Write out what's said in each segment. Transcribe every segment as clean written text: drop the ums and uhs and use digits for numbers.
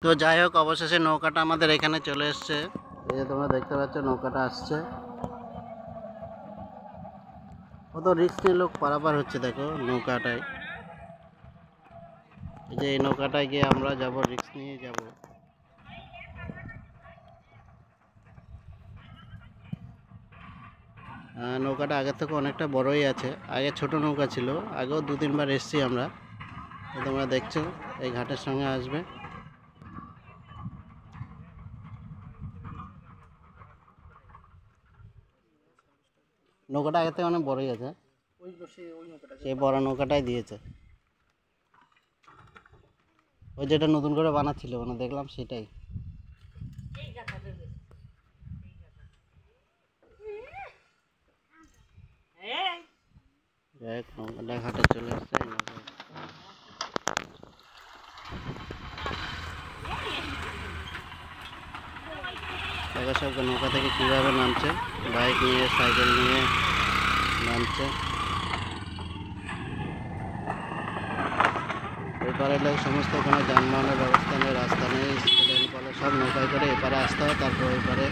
তো যাই হোক, অবশেষে নৌকাটা আমাদের এখানে চলে এসছে। এই যে তোমরা দেখতে পাচ্ছ নৌকাটা আসছে। কত রিস্ক নিয়ে লোক পারাপার হচ্ছে দেখো নৌকাটায়। এই যে এই নৌকাটায় গিয়ে আমরা যাব, রিস্ক নিয়ে যাব। নৌকাটা আগের থেকে অনেকটা বড়ই আছে। আগে ছোট নৌকা ছিল, আগেও 2-3 বার এসছি আমরা। তোমরা দেখছো এই ঘাটের সঙ্গে আসবে। নৌকাটা আগের থেকে অনেক বড়ই আছে, সেই বড় নৌকাটাই দিয়েছে। ওই যেটা নতুন করে বানাচ্ছিল মানে দেখলাম সেটাই। নৌকাটা ঘাটে চলে আসছে। দেখা সব নৌকা থেকে কীভাবে নামছে, বাইক নিয়ে সাইকেল নিয়ে নামছে। এপারে লোক সমস্ত কোনো যানবাহনের ব্যবস্থা নেই, রাস্তা নেই, স্টুডেন্ট কলেজ সব নৌকায় করে এপারে আসতে হয়, তারপর ওইপারে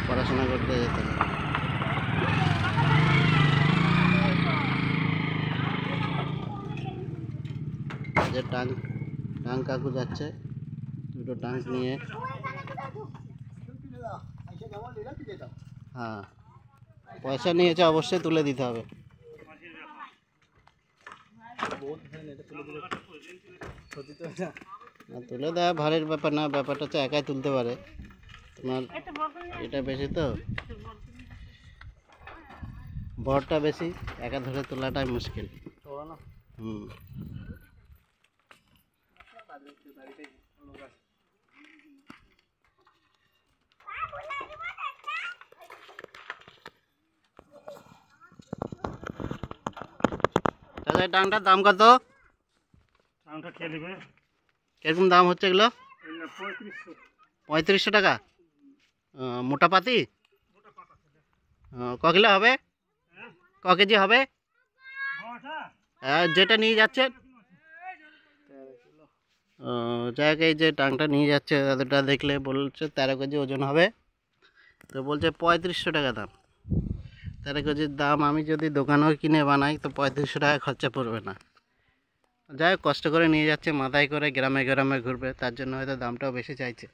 পড়াশোনা করতে যেতে হয়। যে টাঙ্ক কাকু যাচ্ছে দুটো টাঙ্ক নিয়ে। হ্যাঁ, পয়সা নিয়েছে, অবশ্যই তুলে দিতে হবে। তুলে দেওয়া ভারীর ব্যাপার না, ব্যাপারটা হচ্ছে একাই তুলতে পারে। তোমার এটা বেশি তো, বড়টা বেশি, একা ধরে তোলাটাই মুশকিল। হুম, দাদা এই টাংটার দাম কত? কিরকম দাম হচ্ছে এগুলো? 3500 টাকা। মোটা পাতি ক কিলো হবে, ক কেজি হবে? যেটা নিয়ে যাচ্ছেন, যাই হোক এই যে টাংটা নিয়ে যাচ্ছে দাদাটা দেখলে বলছে 13 কেজি ওজন হবে। তো বলছে 3500 টাকা দাম। 13 কেজির দাম আমি যদি দোকানেও কিনে বানাই তো 3500 টাকা খরচা পড়বে না। যাই হোক, কষ্ট করে নিয়ে যাচ্ছে, মাথায় করে গ্রামে গ্রামে ঘুরবে, তার জন্য হয়তো দামটাও বেশি চাইছে।